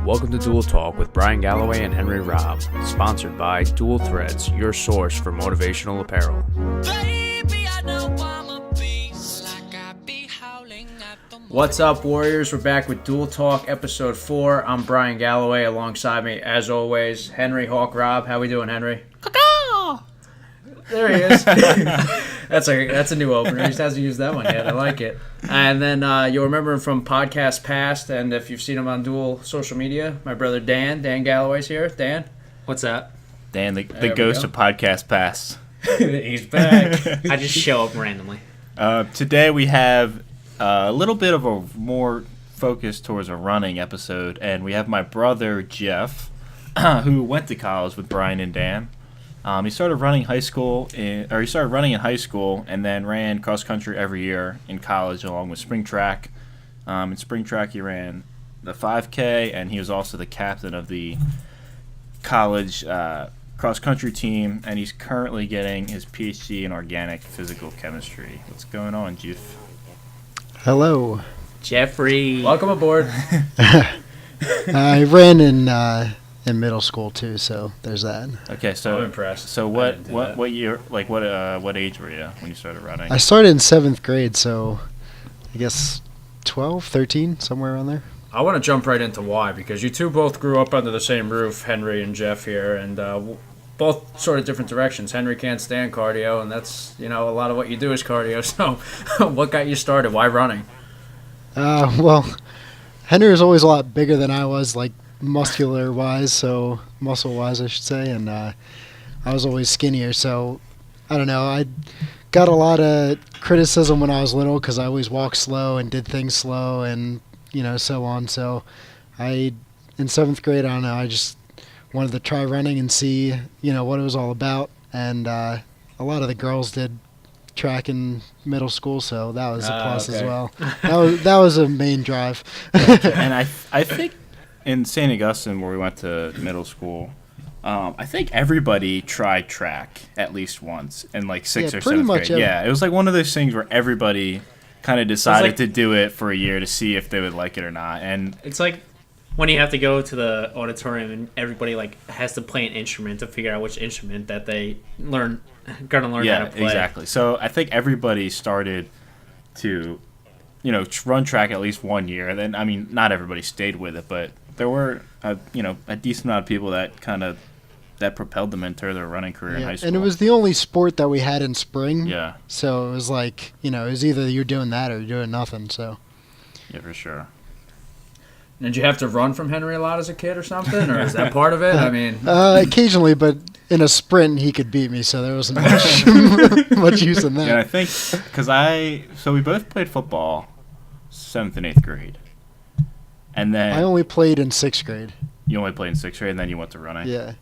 Welcome to Duel Talk with Brian Galloway and Henry Robb, sponsored by Duel Threads, your source for motivational apparel. What's up, Warriors? We're back with Duel Talk, episode 4. I'm Brian Galloway. Alongside me, as always, Henry Hawk Robb. How we doing, Henry? There he is. That's a new opener. He just hasn't used that one yet. I like it. And then you'll remember him from podcast past, and if you've seen him on Duel social media, my brother Dan Galloway's here. Dan, what's up? Dan, the ghost of podcast past. He's back. I just show up randomly. Today we have a little bit of a more focus towards a running episode, and we have my brother Jeff, who went to college with Brian and Dan. He started running in high school, and then ran cross country every year in college, along with spring track. In spring track, he ran the 5K, and he was also the captain of the college cross country team. And he's currently getting his PhD in organic physical chemistry. What's going on, Jeff? Hello, Jeffrey. Welcome aboard. I ran in middle school too, so there's that. Okay, so I'm impressed. So what year, like what age were you when you started running? I started in 7th grade, so I guess 12, 13, somewhere around there. I want to jump right into why, because you two both grew up under the same roof, Henry and Jeff here, and both sort of different directions. Henry can't stand cardio, and that's, a lot of what you do is cardio. So what got you started? Why running? Well, Henry was always a lot bigger than I was, like muscle-wise, I should say, and I was always skinnier, so I don't know. I got a lot of criticism when I was little because I always walked slow and did things slow and, so on. So in 7th grade, I don't know, I just wanted to try running and see, what it was all about, and a lot of the girls did track in middle school, so that was a plus as well. That was a main drive. And I think in St. Augustine, where we went to middle school, I think everybody tried track at least once in like 6th or 7th grade. Yeah, it was like one of those things where everybody kind of decided to do it for a year to see if they would like it or not. And it's like when you have to go to the auditorium and everybody has to play an instrument to figure out which instrument that they gonna learn how to play. Yeah, exactly. So I think everybody started to, run track at least 1 year. And then, I mean, not everybody stayed with it, but there were, a decent amount of people that that propelled them into their running career in high school. And it was the only sport that we had in spring. Yeah. So it was like, it was either you're doing that or you're doing nothing, so. Yeah, for sure. Did you have to run from Henry a lot as a kid or something, or is that part of it? I mean, occasionally, but in a sprint he could beat me, so there wasn't much use in that. Yeah, I think because we both played football 7th and 8th grade, and then I only played in 6th grade. You only played in 6th grade, and then you went to running. Yeah.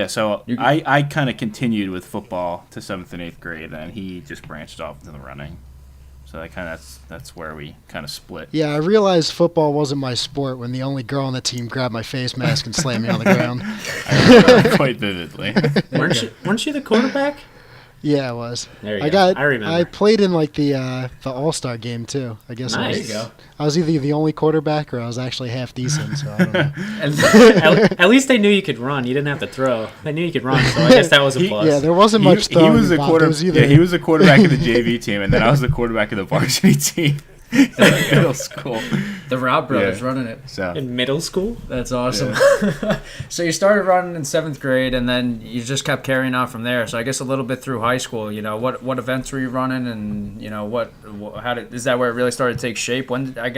So I kind of continued with football to 7th and 8th grade, and he just branched off into the running. So that's where we kind of split. Yeah, I realized football wasn't my sport when the only girl on the team grabbed my face mask and slammed me on the ground. I remember quite vividly. Weren't you the quarterback? Yeah, I was. There you go. I remember. I played in the All-Star game too. I guess. Nice. I was either the only quarterback or I was actually half decent. So I don't know. At least they knew you could run. You didn't have to throw. They knew you could run, so I guess that was a plus. Yeah, there wasn't much throwing. He was the quarterback of the JV team, and then I was the quarterback of the varsity team. In middle school. The Robb brothers running it. So. In middle school? That's awesome. Yeah. So you started running in 7th grade, and then you just kept carrying on from there. So I guess a little bit through high school, what events were you running, and is that where it really started to take shape? When high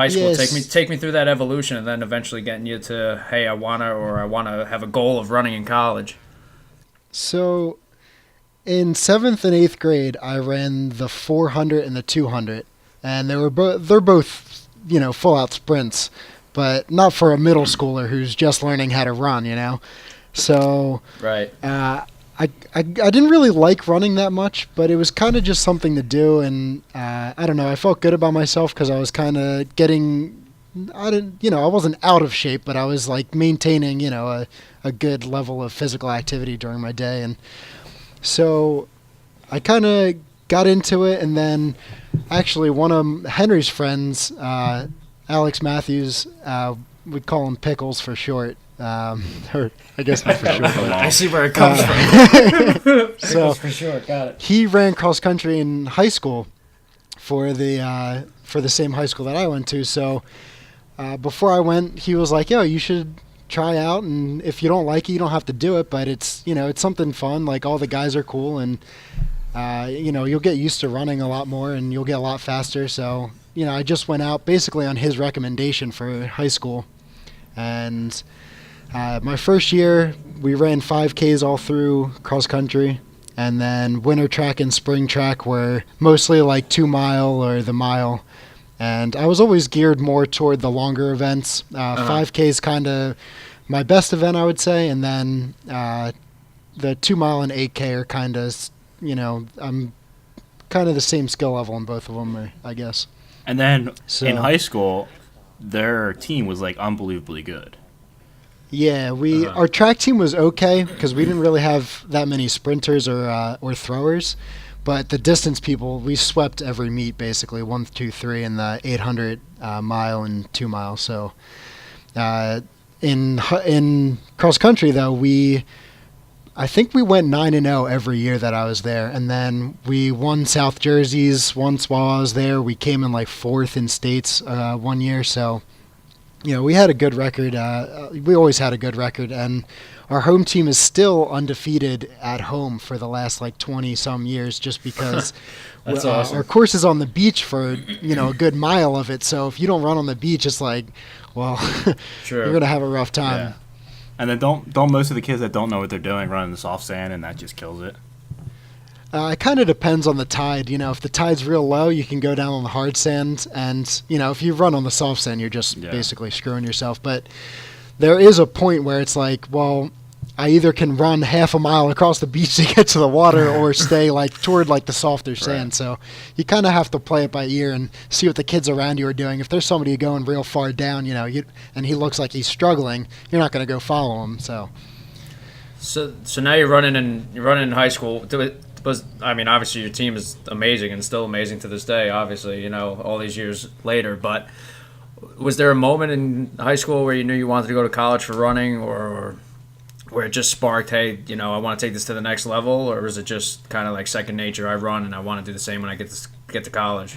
school, yes. take me through that evolution, and then eventually getting you to, hey, I wanna have a goal of running in college. So in 7th and 8th grade, I ran the 400 and the 200. And they're both, full out sprints, but not for a middle schooler who's just learning how to run, So right. I didn't really like running that much, but it was kind of just something to do, and I don't know. I felt good about myself because I was kind of getting. I wasn't out of shape, but I was like maintaining, a good level of physical activity during my day, and so I kind of got into it, and then actually one of Henry's friends Alex Matthews. We call him Pickles for short. Or I guess not for short. I see where it comes from. So For sure, got it. he ran cross country in high school for the same high school that I went to. So before I went, he was like, "Yo, you should try out, and if you don't like it, you don't have to do it. But it's it's something fun. Like all the guys are cool, and you'll get used to running a lot more, and you'll get a lot faster." So I just went out basically on his recommendation for high school, and my first year we ran 5Ks all through cross country. And then winter track and spring track were mostly like 2 mile or the mile. And I was always geared more toward the longer events. 5K is kind of my best event, I would say. And then the 2 mile and 8K are kind of, I'm kind of the same skill level in both of them, I guess. And then So- in high school, their team was like unbelievably good. Yeah, our track team was okay because we didn't really have that many sprinters or throwers, but the distance people we swept every meet basically 1, 2, 3 in the 800 mile and 2 mile. So in cross country though I think we went 9-0 every year that I was there, and then we won South Jerseys once while I was there. We came in like 4th in states one year, so. We had a good record. We always had a good record, and our home team is still undefeated at home for the last like 20-some years, just because That's awesome. Our course is on the beach for a good mile of it. So if you don't run on the beach, it's like, well, True. you're gonna have a rough time. Yeah. And then don't most of the kids that don't know what they're doing run in the soft sand, and that just kills it. It kind of depends on the tide. If the tide's real low, you can go down on the hard sand, and if you run on the soft sand, you're just basically screwing yourself. But there is a point where it's like, well, I either can run half a mile across the beach to get to the water, or stay like toward like the softer sand. Right. So you kind of have to play it by ear and see what the kids around you are doing. If there's somebody going real far down, and he looks like he's struggling, you're not going to go follow him. So now you're running in high school. Obviously your team is amazing and still amazing to this day, obviously, all these years later. But was there a moment in high school where you knew you wanted to go to college for running, or where it just sparked, hey, I want to take this to the next level? Or was it just kind of like second nature, I run and I want to do the same when I get to college?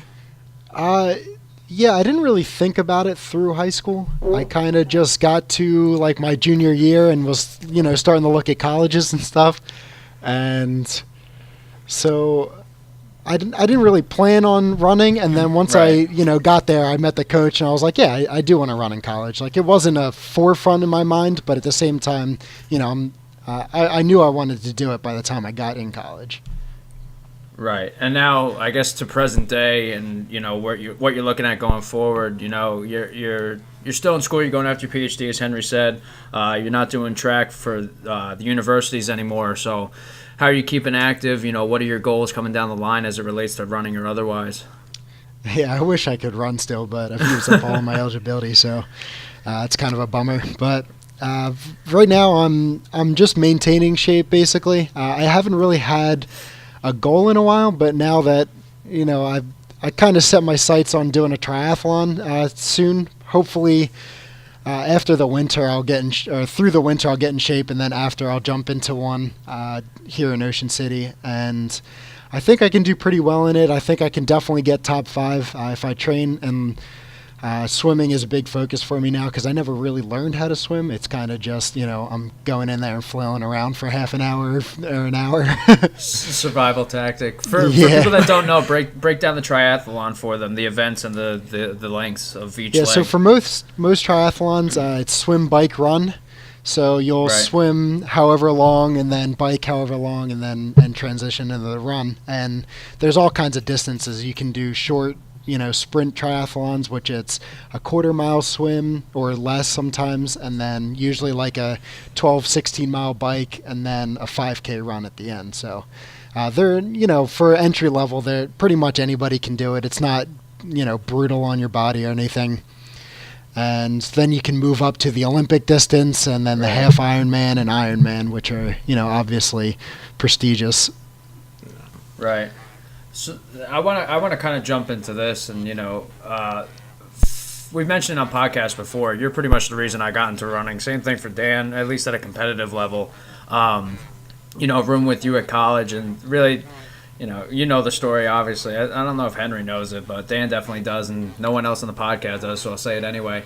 Yeah, I didn't really think about it through high school. I kind of just got to like my junior year and was, starting to look at colleges and stuff. And so I didn't really plan on running. And then once Right. I, got there, I met the coach and I was like, yeah, I do want to run in college. Like it wasn't a forefront in my mind, but at the same time, I knew I wanted to do it by the time I got in college. Right. And now, I guess to present day, and what you're looking at going forward, you're still in school. You're going after your PhD, as Henry said. You're not doing track for the universities anymore. So, how are you keeping active? What are your goals coming down the line as it relates to running or otherwise? Yeah, I wish I could run still, but I've used up all of my eligibility, so it's kind of a bummer. But right now, I'm just maintaining shape basically. I haven't really had a goal in a while, but now that I kind of set my sights on doing a triathlon soon. Hopefully, after the winter, I'll get through the winter I'll get in shape, and then after I'll jump into one here in Ocean City, and I think I can do pretty well in it. I think I can definitely get top 5 if I train, and swimming is a big focus for me now because I never really learned how to swim. It's kind of just, I'm going in there and flailing around for half an hour or an hour. Survival tactic. For Yeah. people that don't know, break down the triathlon for them, the events and the lengths of each leg. So for most triathlons, it's swim, bike, run. So you'll Right. swim however long and then bike however long and transition into the run. And there's all kinds of distances. You can do short, sprint triathlons, which it's a quarter-mile swim or less sometimes, and then usually like a 12, 16-mile bike, and then a 5K run at the end. So they're, for entry level, they're pretty much anybody can do it. It's not, brutal on your body or anything. And then you can move up to the Olympic distance, and then the half Ironman and Ironman, which are, obviously prestigious. Right. So I want to kind of jump into this, and we've mentioned on podcasts before. You're pretty much the reason I got into running. Same thing for Dan, at least at a competitive level. Room with you at college, and really, you know the story. Obviously, I don't know if Henry knows it, but Dan definitely does, and no one else on the podcast does. So I'll say it anyway.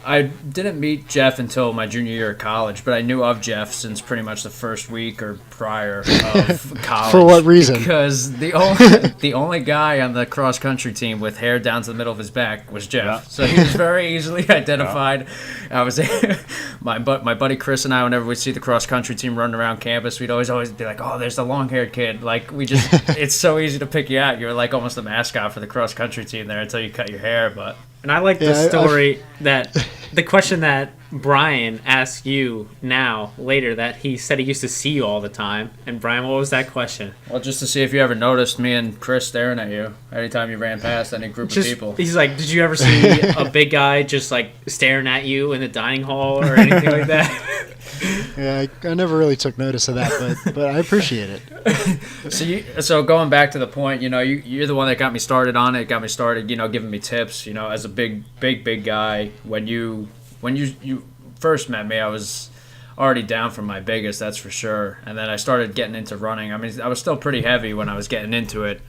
I didn't meet Jeff until my junior year of college, but I knew of Jeff since pretty much the first week or prior of college. For what reason? Because the only guy on the cross country team with hair down to the middle of his back was Jeff. Yeah. So he was very easily identified. I was my buddy Chris and I, whenever we see the cross country team running around campus, we'd always be like, "Oh, there's the long haired kid." Like it's so easy to pick you out. You're like almost a mascot for the cross country team there until you cut your hair, but. And I like the story that the question that Brian asked you later that he said he used to see you all the time. And Brian, what was that question? Well, just to see if you ever noticed me and Chris staring at you anytime you ran past any group of people. He's like, did you ever see a big guy just like staring at you in the dining hall or anything like that? Yeah, I never really took notice of that, but I appreciate it. So going back to the point, you're the one that got me started on it. Got me started, giving me tips. As a big guy. When you first met me, I was already down from my biggest, that's for sure. And then I started getting into running. I mean, I was still pretty heavy when I was getting into it.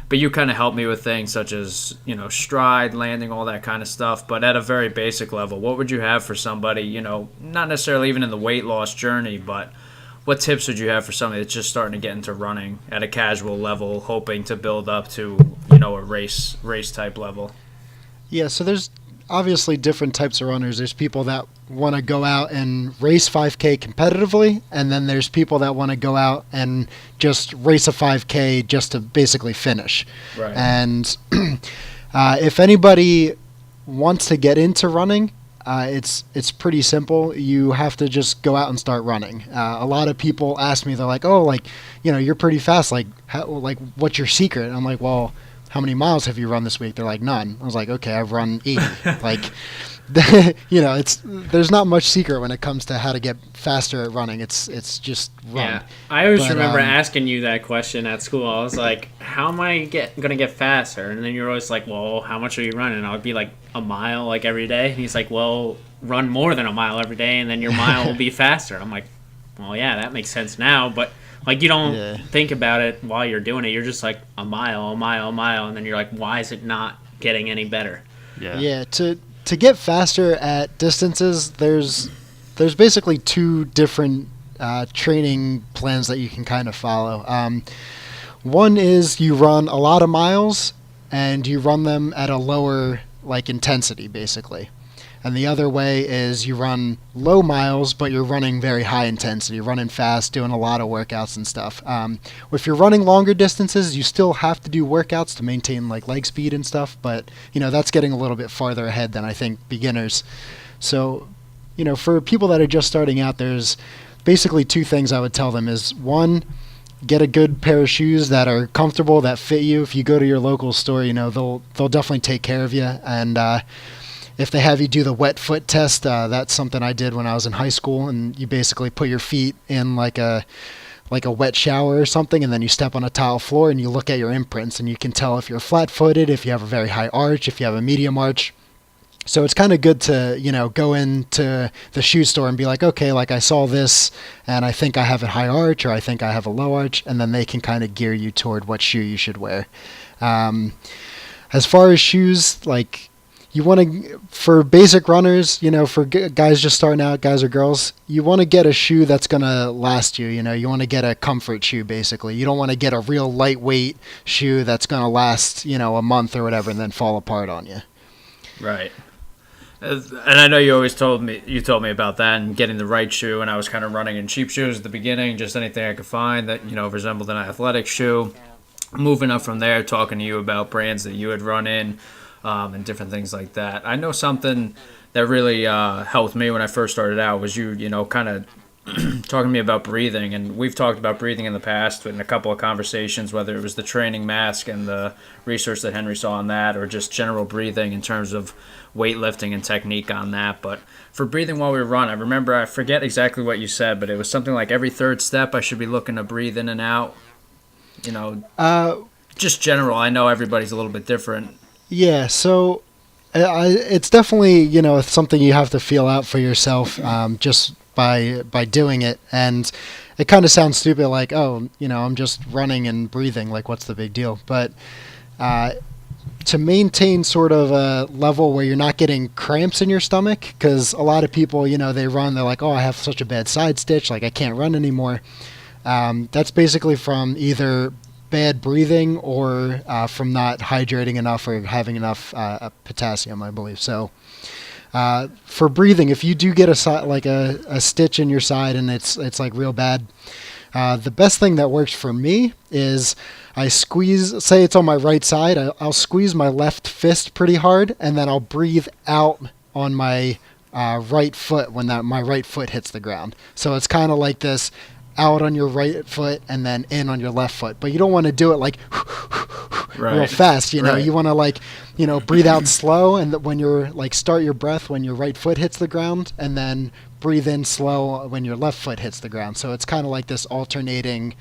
But you kind of helped me with things such as, stride, landing, all that kind of stuff. But at a very basic level, what would you have for somebody, not necessarily even in the weight loss journey, but what tips would you have for somebody that's just starting to get into running at a casual level, hoping to build up to, a race type level? Yeah, so there's obviously different types of runners. There's people that want to go out and race 5K competitively, and then there's people that want to go out and just race a 5K just to basically finish. Right. And if anybody wants to get into running, it's pretty simple. You have to just go out and start running. A lot of people ask me, they're like, "Oh, you're pretty fast. What's your secret?" And I'm like, "Well, how many miles have you run this week?" They're like, "None." I was like, "Okay, I've run 80." There's not much secret when it comes to how to get faster at running. It's just run. Yeah, I always remember asking you that question at school. I was like, "How am I gonna get faster?" And then you're always like, "Well, how much are you running?" I would be like, "A mile like every day." And he's like, "Well, run more than a mile every day, and then your mile will be faster." I'm like, "Well, yeah, that makes sense now, but." Like, you don't think about it while you're doing it. You're just like, a mile, and then you're like, why is it not getting any better? Yeah, to get faster at distances, there's basically two different training plans that you can kind of follow. One is you run a lot of miles, and you run them at a lower, intensity, basically. And the other way is you run low miles, but you're running very high intensity, running fast, doing a lot of workouts and stuff. If you're running longer distances, you still have to do workouts to maintain leg speed and stuff, but that's getting a little bit farther ahead than I think beginners. So, for people that are just starting out, there's basically two things I would tell them is one, get a good pair of shoes that are comfortable, that fit you. If you go to your local store, they'll definitely take care of you. And if they have you do the wet foot test, that's something I did when I was in high school, and you basically put your feet in like a wet shower or something, and then you step on a tile floor and you look at your imprints, and you can tell if you're flat-footed, if you have a very high arch, if you have a medium arch. So it's kind of good to, go into the shoe store and be like, okay, I saw this and I think I have a high arch or I think I have a low arch, and then they can kind of gear you toward what shoe you should wear. As far as shoes, you want to, for basic runners, for guys just starting out, guys or girls, you want to get a shoe that's going to last you. You want to get a comfort shoe, basically. You don't want to get a real lightweight shoe that's going to last, a month or whatever and then fall apart on you. Right. And I know you told me about that and getting the right shoe, and I was kind of running in cheap shoes at the beginning, just anything I could find that, resembled an athletic shoe. Moving up from there, talking to you about brands that you had run in, and different things like that. I know something that really helped me when I first started out was you kind of talking to me about breathing. And we've talked about breathing in the past in a couple of conversations, whether it was the training mask and the research that Henry saw on that, or just general breathing in terms of weightlifting and technique on that. But for breathing while we run, I forget exactly what you said, but it was something like every third step I should be looking to breathe in and out. Just general. I know everybody's a little bit different. Yeah, so It's definitely, it's something you have to feel out for yourself, just by doing it. And it kind of sounds stupid, like, oh, I'm just running and breathing, like, what's the big deal? But to maintain sort of a level where you're not getting cramps in your stomach, because a lot of people, they run, they're like, oh, I have such a bad side stitch, like I can't run anymore. That's basically from either bad breathing or from not hydrating enough or having enough potassium, I believe. So for breathing, if you do get a stitch in your side and it's like real bad, the best thing that works for me is I squeeze, say it's on my right side, I'll squeeze my left fist pretty hard, and then I'll breathe out on my right foot when my right foot hits the ground. So it's kind of like this, out on your right foot and then in on your left foot. But you don't want to do it like real fast, Right. You want to like, breathe out slow, and when you're like, start your breath when your right foot hits the ground, and then breathe in slow when your left foot hits the ground. So it's kind of like this alternating,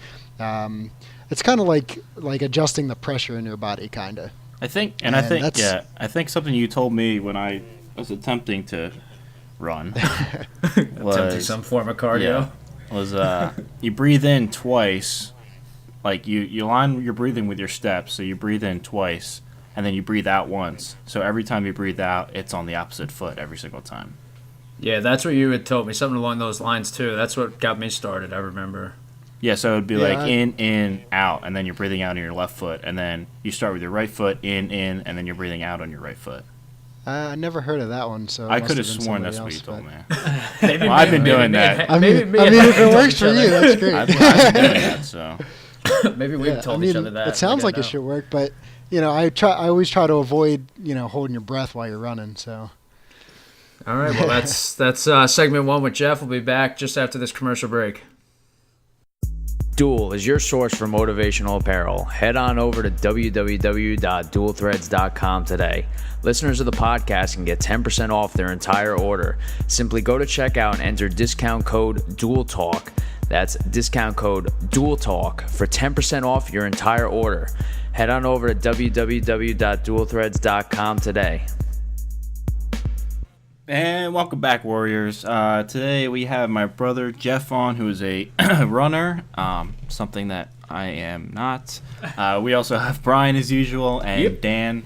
it's kind of like adjusting the pressure in your body, kind of. I think something you told me when I was attempting to run was Attempting some form of cardio. You breathe in twice, like you line your breathing with your steps, so you breathe in twice, and then you breathe out once. So every time you breathe out, it's on the opposite foot every single time. Yeah, that's what you had told me, something along those lines too. That's what got me started, I remember. Yeah, so it would be like in, out, and then you're breathing out on your left foot, and then you start with your right foot, in, and then you're breathing out on your right foot. I never heard of that one, so I could have sworn that's what you told me. Maybe, I've been doing that. I mean, if it works for you, that's great. I've been doing that, so. Maybe we've told each other that. It sounds like it should work, but I always try to avoid holding your breath while you're running. So. All right, well that's segment 1 with Jeff. We'll be back just after this commercial break. Duel is your source for motivational apparel. Head on over to www.duelthreads.com today. Listeners of the podcast can get 10% off their entire order. Simply go to checkout and enter discount code DUELTALK. That's discount code DUELTALK for 10% off your entire order. Head on over to www.duelthreads.com today. And welcome back, Warriors. Today we have my brother Jeff on, who is a runner, something that I am not. We also have Brian as usual, and Dan.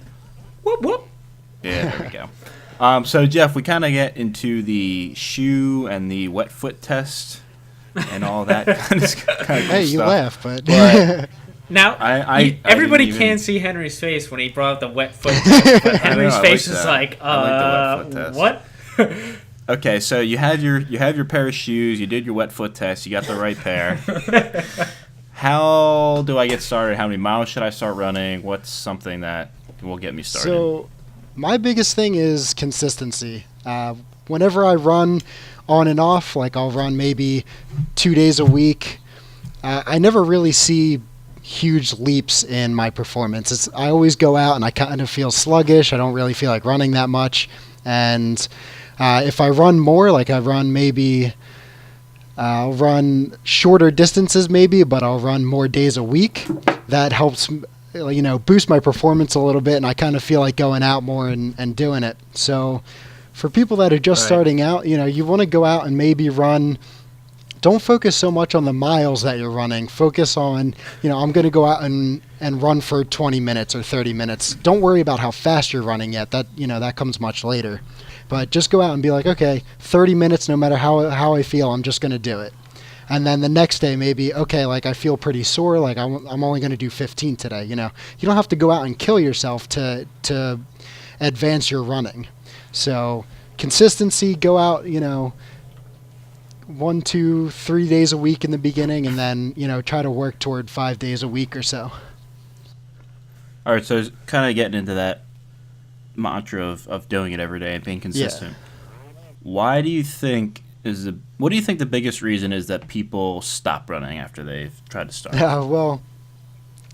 Whoop, whoop. Yeah, there we go. So Jeff, we kind of get into the shoe and the wet foot test and all that kind of Hey, you stuff. laugh, but Now, I everybody didn't can't see Henry's face when he brought up the wet foot test, but Henry's face is like, I like the wet foot test. what? Okay, so you have your pair of shoes, you did your wet foot test, you got the right pair. How do I get started? How many miles should I start running? What's something that will get me started? So, my biggest thing is consistency. Whenever I run on and off, like I'll run maybe 2 days a week, I never really see huge leaps in my performance. I always go out and I kind of feel sluggish. I don't really feel like running that much. And if I run more, like I run maybe, I'll run shorter distances maybe, but I'll run more days a week. That helps, boost my performance a little bit, and I kind of feel like going out more and doing it. So for people that are just starting out, you want to go out and maybe run. Don't focus so much on the miles that you're running. Focus on, I'm going to go out and run for 20 minutes or 30 minutes. Don't worry about how fast you're running yet. That comes much later. But just go out and be like, okay, 30 minutes, no matter how I feel, I'm just going to do it. And then the next day, maybe, okay, like I feel pretty sore, like I'm only going to do 15 today. You don't have to go out and kill yourself to advance your running. So consistency, go out, 1, 2, 3 days a week in the beginning, and then try to work toward 5 days a week or so. All right, so kind of getting into that mantra of doing it every day and being consistent. What do you think the biggest reason is that people stop running after they've tried to start? Well,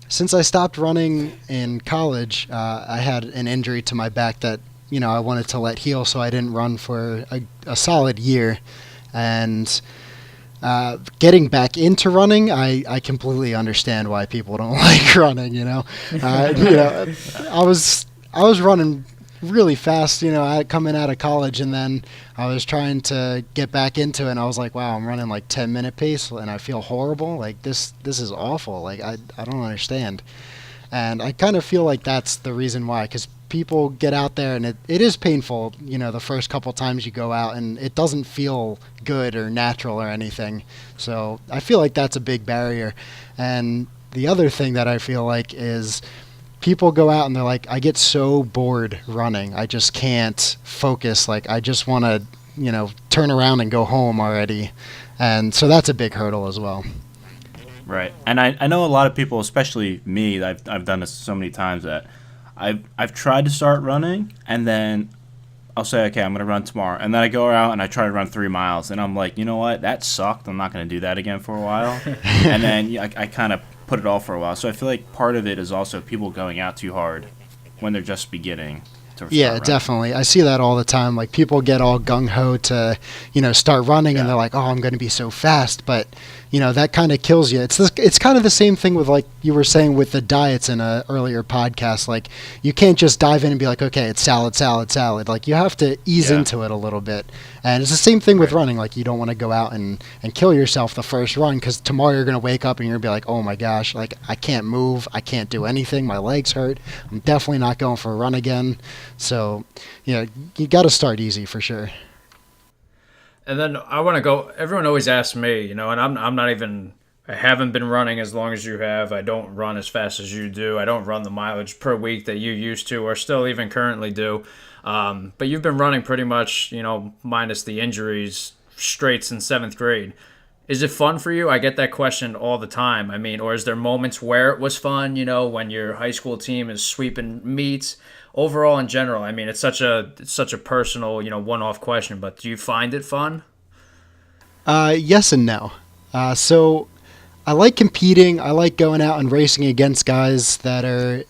since I stopped running in college, I had an injury to my back that I wanted to let heal, so I didn't run for a solid year. And getting back into running, I completely understand why people don't like running. I was running really fast, coming out of college, and then I was trying to get back into it, and I was like, wow, I'm running like 10-minute pace, and I feel horrible. Like this is awful. Like I don't understand. And I kind of feel like that's the reason why, because people get out there and it is painful, the first couple times you go out, and it doesn't feel good or natural or anything. So I feel like that's a big barrier. And the other thing that I feel like is people go out and they're like, I get so bored running. I just can't focus. Like, I just want to, turn around and go home already. And so that's a big hurdle as well. Right. And I know a lot of people, especially me, I've done this so many times that I've tried to start running, and then I'll say, okay, I'm going to run tomorrow. And then I go out and I try to run 3 miles, and I'm like, you know what? That sucked. I'm not going to do that again for a while. And then I kind of put it off for a while. So I feel like part of it is also people going out too hard when they're just beginning. Yeah, definitely. I see that all the time. Like, people get all gung-ho to, start running, and they're like, oh, I'm going to be so fast. But, that kind of kills you. It's kind of the same thing with, like you were saying with the diets in an earlier podcast. Like, you can't just dive in and be like, okay, it's salad, salad, salad. Like, you have to ease into it a little bit. And it's the same thing with running. Like, you don't want to go out and kill yourself the first run, because tomorrow you're going to wake up and you're going to be like, oh, my gosh, like, I can't move. I can't do anything. My legs hurt. I'm definitely not going for a run again. So, you got to start easy for sure. And then I want to go. Everyone always asks me, and I'm not even. I haven't been running as long as you have. I don't run as fast as you do. I don't run the mileage per week that you used to, or still even currently do. But you've been running pretty much, minus the injuries, straight since 7th grade. Is it fun for you? I get that question all the time. I mean, or is there moments where it was fun? When your high school team is sweeping meets. Overall, in general, I mean, it's such a personal, one-off question. But do you find it fun? Yes and no. So I like competing. I like going out and racing against guys that are,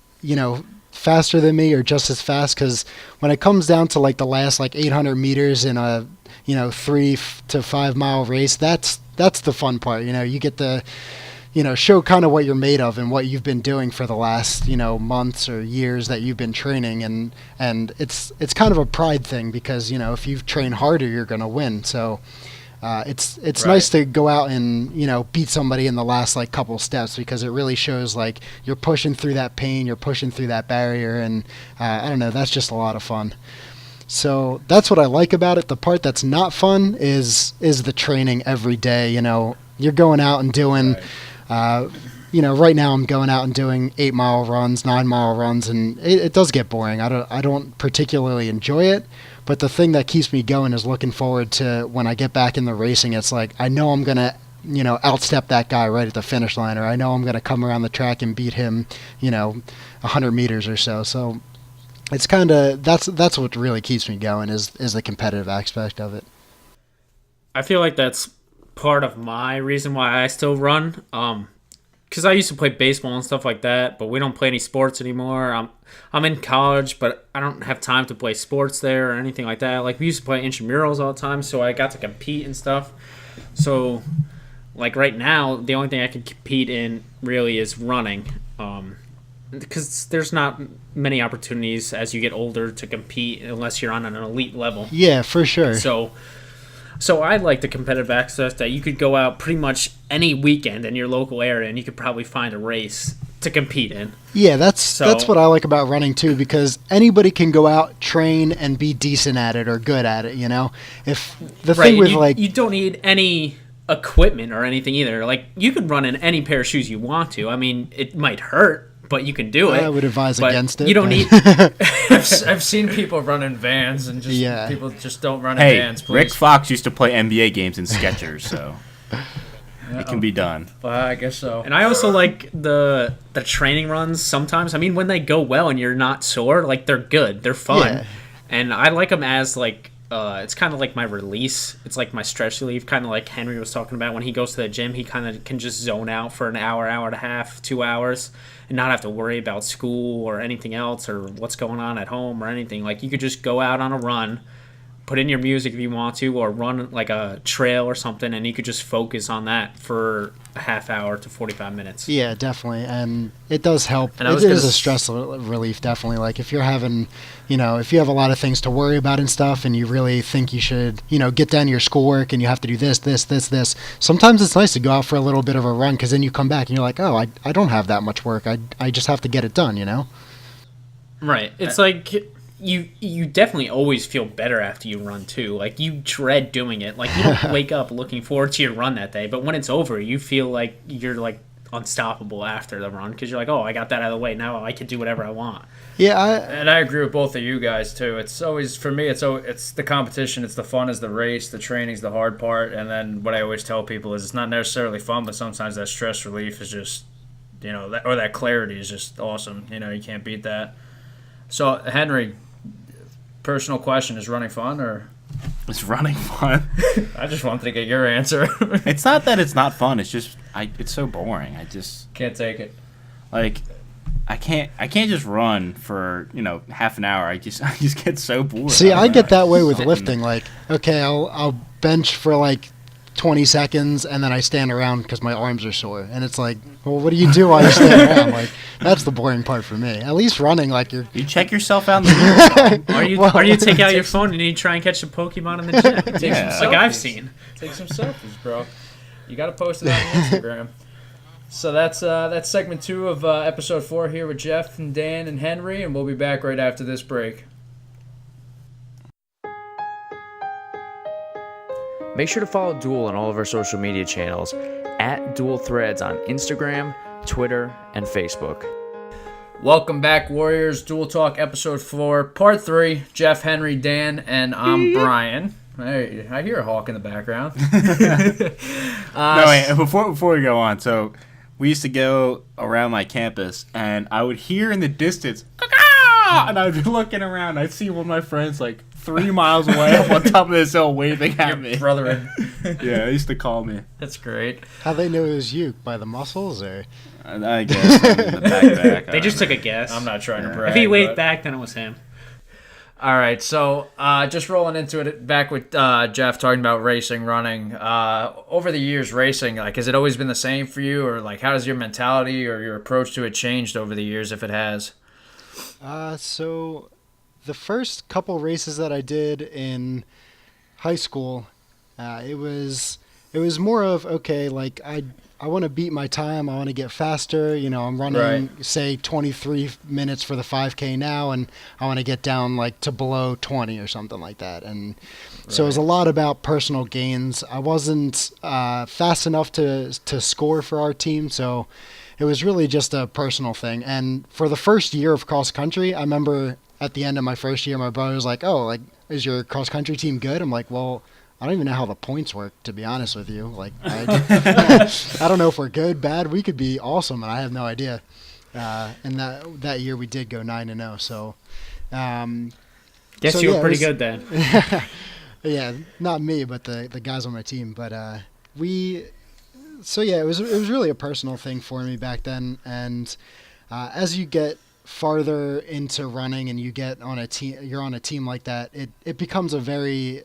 faster than me or just as fast. Because when it comes down to like the last 800 meters in a 3 to 5 mile race, that's the fun part. You get to show kind of what you're made of and what you've been doing for the last, months or years that you've been training. And it's kind of a pride thing, because, if you train harder, you're going to win. So it's right. Nice to go out and, beat somebody in the last couple steps, because it really shows you're pushing through that pain, you're pushing through that barrier. And I don't know, that's just a lot of fun. So that's what I like about it. The part that's not fun is the training every day. You're going out and doing, right now I'm going out and doing 8-mile runs, 9-mile runs, and it does get boring. I don't particularly enjoy it, but the thing that keeps me going is looking forward to when I get back in the racing. It's like, I know I'm going to, outstep that guy right at the finish line, or I know I'm going to come around the track and beat him, 100 meters or so. So it's kind of, that's what really keeps me going is the competitive aspect of it. I feel like that's part of my reason why I still run. Because I used to play baseball and stuff like that, but we don't play any sports anymore. I'm in college, but I don't have time to play sports there or anything like that. Like, we used to play intramurals all the time, so I got to compete and stuff. So, right now, the only thing I can compete in really is running. Because there's not many opportunities as you get older to compete unless you're on an elite level. Yeah, for sure. So I like the competitive aspect that you could go out pretty much any weekend in your local area and you could probably find a race to compete in. Yeah, that's what I like about running too, because anybody can go out, train, and be decent at it or good at it. If the thing with you don't need any equipment or anything either. You can run in any pair of shoes you want to. I mean, it might hurt, but you can do it. I would advise against it. You don't need. I've seen people run in Vans, and people just don't run in Vans. Please. Rick Fox used to play NBA games in Skechers, so it can be done. Well, I guess so. And I also like the training runs sometimes. I mean, when they go well and you're not sore, they're good, they're fun, and I like them as it's kind of like my release. It's like my stress relief, kind of like Henry was talking about. When he goes to the gym, he kind of can just zone out for an hour, hour and a half, 2 hours, and not have to worry about school or anything else or what's going on at home or anything. You could just go out on a run, put in your music if you want to, or run like a trail or something, and you could just focus on that for a half hour to 45 minutes. Yeah, definitely, and it does help. And It is a stress relief, definitely. Like if you're having, if you have a lot of things to worry about and stuff, and you really think you should, get down to your schoolwork, and you have to do this, this, this, this. Sometimes it's nice to go out for a little bit of a run, because then you come back and you're like, oh, I don't have that much work. I just have to get it done, Right. It's like you definitely always feel better after you run too. Like you dread doing it. Like you don't wake up looking forward to your run that day, but when it's over, you feel like you're like unstoppable after the run because you're like, oh, I got that out of the way. Now I can do whatever I want. Yeah, and I agree with both of you guys too. It's always for me. It's the competition. It's the fun. Is the race. The training's the hard part. And then what I always tell people is it's not necessarily fun, but sometimes that stress relief is just, that clarity is just awesome. You can't beat that. So Henry, personal question: is running fun or? It's running fun. I just wanted to get your answer. It's not that it's not fun. It's just it's so boring. I just can't take it. Like I can't just run for half an hour. I just get so bored. See, I get that way with lifting. Like, okay, I'll bench for like 20 seconds and then I stand around because my arms are sore. And it's like, well, what do you do while you stand around? Like, that's the boring part for me. At least running, like you check yourself out in the mirror. Or you take out your phone and you try and catch a Pokemon in the gym. Like I've seen. Take some selfies, bro. You got to post it on Instagram. So that's segment 2 of episode 4 here with Jeff and Dan and Henry, and we'll be back right after this break. Make sure to follow Duel on all of our social media channels at Duel Threads on Instagram, Twitter, and Facebook. Welcome back, Warriors. Duel Talk episode 4, part 3. Jeff, Henry, Dan, and I'm Brian. Hey, I hear a hawk in the background. No, wait, before we go on, so we used to go around my campus, and I would hear in the distance, "Caw-caw!" And I'd be looking around. I'd see one of my friends like 3 miles away up on top of this hill waving at me. Brethren. Yeah, they used to call me. That's great. How they know it was you? By the muscles, or? I guess. The backpack. They just took a guess. I'm not trying to brag. If he waved back, then it was him. All right, so just rolling into it, back with Jeff talking about racing, running. Over the years, racing, like, has it always been the same for you, or like, how has your mentality or your approach to it changed over the years, if it has? So the first couple races that I did in high school, it was more of, okay, like I want to beat my time. I want to get faster. I'm running, say, 23 minutes for the 5K now, and I want to get down like to below 20 or something like that. And so it was a lot about personal gains. I wasn't fast enough to score for our team, so it was really just a personal thing. And for the first year of cross country, I remember at the end of my first year, my brother was like, "Oh, like, is your cross country team good?" I'm like, "Well, I don't even know how the points work, to be honest with you. Like, I don't know if we're good, bad. We could be awesome, and I have no idea." And that year we did go 9-0. So, guess you were pretty good then. Yeah, not me, but the guys on my team. But So yeah, it was really a personal thing for me back then. And as you get farther into running and you get on a team, you're on a team like that, it becomes a very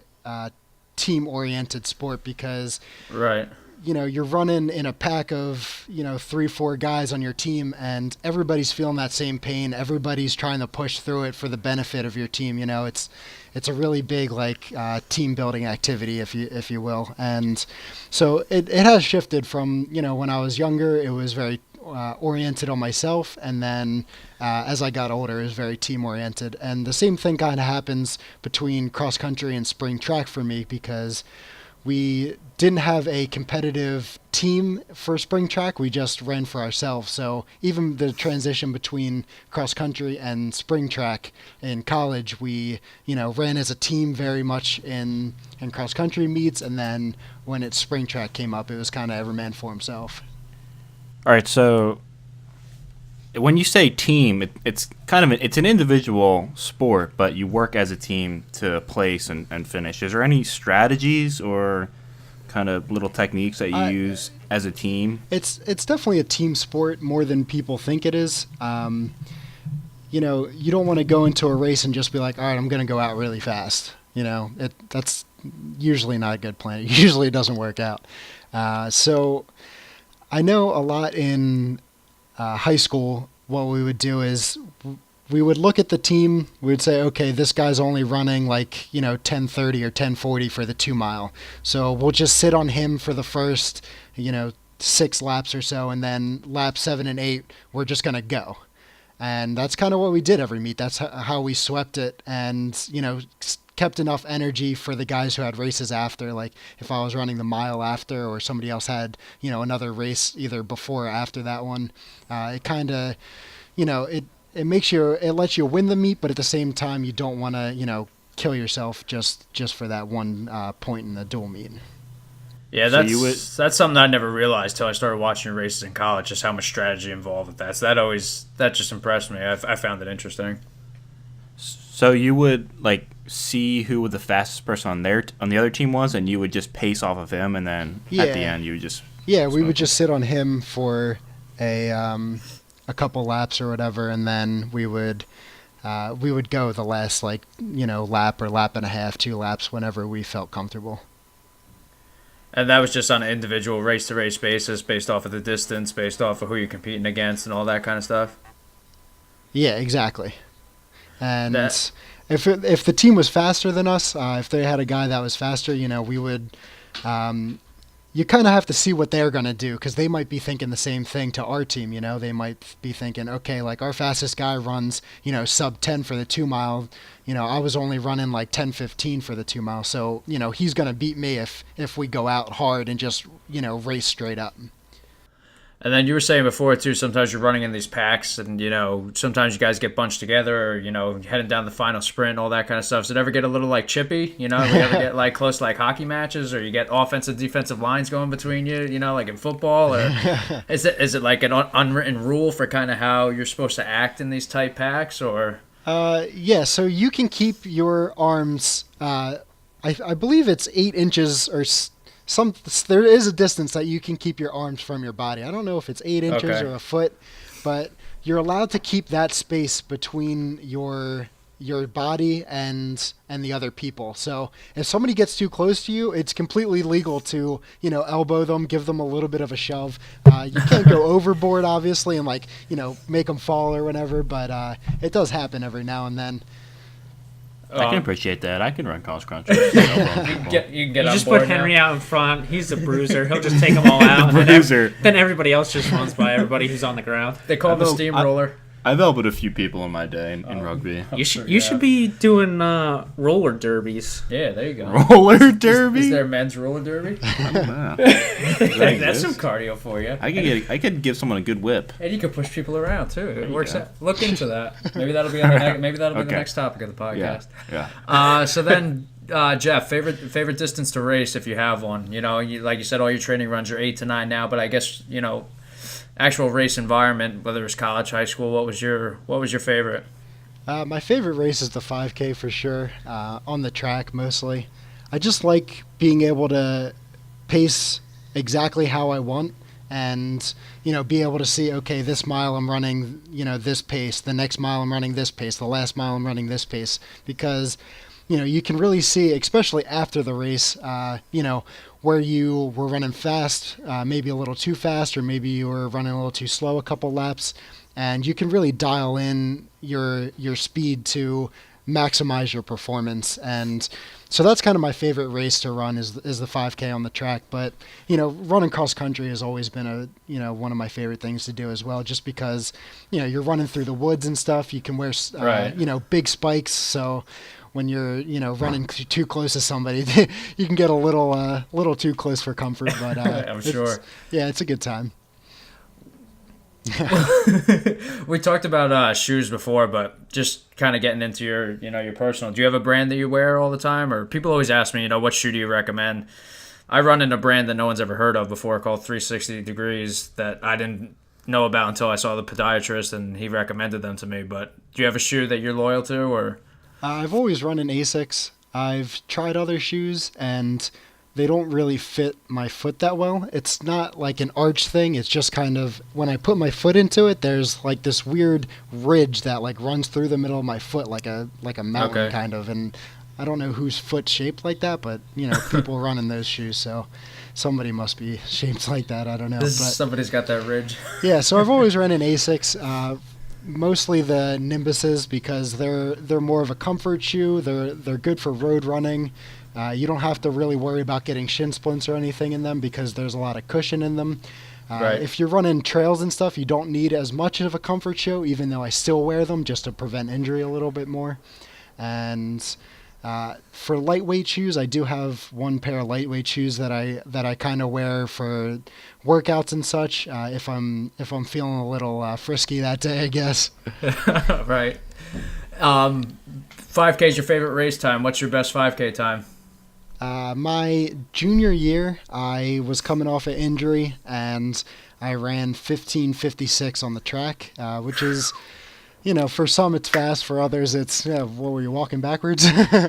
team-oriented sport because you're running in a pack of 3-4 guys on your team, and everybody's feeling that same pain. Everybody's trying to push through it for the benefit of your team. It's a really big team building activity, if you will. And so it has shifted from when I was younger, it was very oriented on myself, and then as I got older, it was very team oriented. And the same thing kind of happens between cross country and spring track for me, because we didn't have a competitive team for spring track. We just ran for ourselves. So even the transition between cross country and spring track in college, we ran as a team very much in cross country meets, and then when it's spring track came up, it was kind of every man for himself. All right, so when you say team, it's an individual sport, but you work as a team to place and finish. Is there any strategies or kind of little techniques that you use as a team? It's definitely a team sport more than people think it is. You don't want to go into a race and just be like, all right, I'm going to go out really fast. that's usually not a good plan. It usually doesn't work out. So I know a lot in high school, what we would do is we would look at the team. We would say, okay, this guy's only running 10:30 or 10:40 for the 2 mile. So we'll just sit on him for the first, 6 laps or so. And then laps 7 and 8, we're just going to go. And that's kind of what we did every meet. That's how we swept it and, kept enough energy for the guys who had races after. Like if I was running the mile after or somebody else had, another race either before or after that one, it kind of, it lets you win the meet, but at the same time, you don't want to, kill yourself just for that one point in the dual meet. Yeah, that's something I never realized till I started watching races in college, just how much strategy involved with that. So that just impressed me. I found it interesting. So you would see who the fastest person on the other team was, and you would just pace off of him, and then at the end you would just we would just sit on him for a couple laps or whatever, and then we would go the last lap or lap and a half, 2 laps, whenever we felt comfortable. And that was just on an individual race-to-race basis, based off of the distance, based off of who you're competing against, and all that kind of stuff. Yeah, exactly. And if the team was faster than us, if they had a guy that was faster, we would. You kind of have to see what they're going to do, because they might be thinking the same thing to our team. They might be thinking, okay, our fastest guy runs, sub 10 for the 2 mile. I was only running 10:15 for the 2 mile. So, he's going to beat me if we go out hard and just, race straight up. And then you were saying before, too, sometimes you're running in these packs and, sometimes you guys get bunched together or, heading down the final sprint, all that kind of stuff. Does it ever get a little, chippy? We ever get, close to, hockey matches, or you get offensive, defensive lines going between you, like in football? Or is it like an unwritten rule for kind of how you're supposed to act in these tight packs, or? Yeah, so you can keep your arms, I believe it's 8 inches or there is a distance that you can keep your arms from your body. I don't know if it's 8 inches or a foot, but you're allowed to keep that space between your body and the other people. So if somebody gets too close to you, it's completely legal to, elbow them, give them a little bit of a shove. You can't go overboard, obviously, and make them fall or whatever, but it does happen every now and then. I can appreciate that. I can run cross country. You can get on just board put Henry now. out in front. He's the bruiser. He'll just take them all out. Then everybody else just runs by everybody who's on the ground. They call it the steamroller. I've elbowed a few people in my day in rugby. You should be doing roller derbies. Yeah, there you go. Roller derby? Is there men's roller derby? I don't know. That's some cardio for you. I could give someone a good whip. And you can push people around too. It works out. Look into that. Maybe that'll be on the next topic of the podcast. Yeah. So then, Jeff, favorite distance to race if you have one. Like you said, all your training runs are 8 to 9 now, but I guess actual race environment, whether it's college, high school, what was your favorite? My favorite race is the 5K for sure, on the track mostly. I just like being able to pace exactly how I want and, be able to see, okay, this mile I'm running, this pace, the next mile I'm running this pace, the last mile I'm running this pace, because, you can really see, especially after the race, where you were running fast, maybe a little too fast, or maybe you were running a little too slow a couple laps, and you can really dial in your speed to maximize your performance. And so that's kind of my favorite race to run is the 5K on the track. But running cross country has always been one of my favorite things to do as well, just because you're running through the woods and stuff. You can wear big spikes, so when you're running too close to somebody, you can get a little too close for comfort. But I'm sure. It's a good time. We talked about shoes before, but just kind of getting into your personal. Do you have a brand that you wear all the time, or people always ask me, what shoe do you recommend? I run in a brand that no one's ever heard of before called 360 Degrees that I didn't know about until I saw the podiatrist and he recommended them to me. But do you have a shoe that you're loyal to, or? I've always run in Asics. I've tried other shoes, and they don't really fit my foot that well. It's not like an arch thing. It's just kind of, when I put my foot into it, there's this weird ridge that runs through the middle of my foot like a mountain kind of. And I don't know whose foot's shaped like that, but people run in those shoes, so somebody must be shaped like that. I don't know. Somebody's got that ridge. Yeah, so I've always run in Asics, mostly the Nimbuses because they're more of a comfort shoe. They're good for road running. You don't have to really worry about getting shin splints or anything in them because there's a lot of cushion in them. Right. If you're running trails and stuff, you don't need as much of a comfort shoe, even though I still wear them just to prevent injury a little bit more. And for lightweight shoes, I do have one pair of lightweight shoes that I kind of wear for workouts and such. If I'm feeling a little frisky that day, I guess. Right. 5K is your favorite race time. What's your best 5K time? My junior year, I was coming off an injury, and I ran 15:56 on the track, which is, for some it's fast, for others it's, what were you, walking backwards? I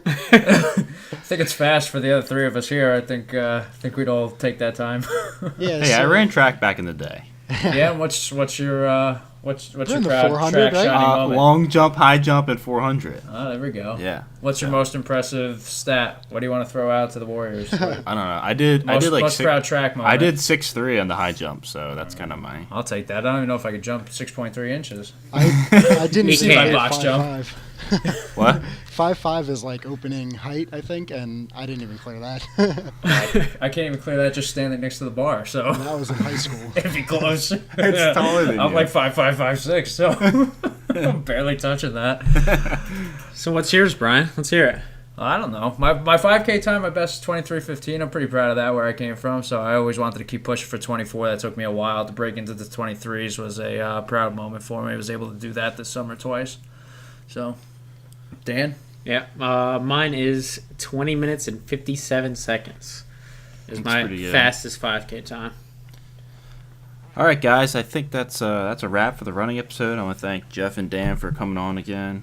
think it's fast for the other three of us here. I think we'd all take that time. Yeah. Hey, I ran track back in the day. Yeah. What's your what's your in the track 400, right? shining moment? Long jump, high jump, and 400. Oh, there we go. Yeah. What's your most impressive stat? What do you want to throw out to the Warriors? I don't know. I did like most proud track moment. I did 6'3" on the high jump, so that's kind of my. I'll take that. I don't even know if I could jump 6.3 inches. I didn't You see can't my box jump. 5'5". What? 5'5" is like opening height, I think, and I didn't even clear that. I can't even clear that just standing next to the bar. So That was in high school. it'd be close. It's taller than I'm you. like 5'5", 5'6", so I'm barely touching that. So what's yours, Brian? Let's hear it. I don't know. My 5K time, my best 23:15. I'm pretty proud of that, where I came from. So I always wanted to keep pushing for 24. That took me a while to break into the 23s. Was a proud moment for me. I was able to do that this summer twice. So, Dan? Yeah, mine is 20 minutes and 57 seconds. Is That's my pretty good. fastest 5K time. All right, guys. I think that's a wrap for the running episode. I want to thank Jeff and Dan for coming on again.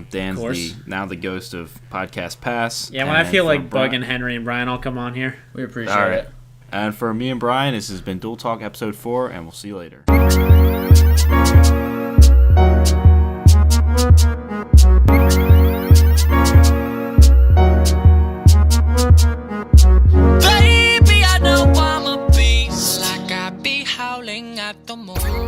Dan's course. now the ghost of Podcast Pass. Yeah, when I And feel for like Brian- bugging Henry and Brian, I'll come on here. We appreciate All right. it. And for me and Brian, this has been Dual Talk episode 4, and we'll see you later. Baby, I know I'm a beast, like I be howling at the moon.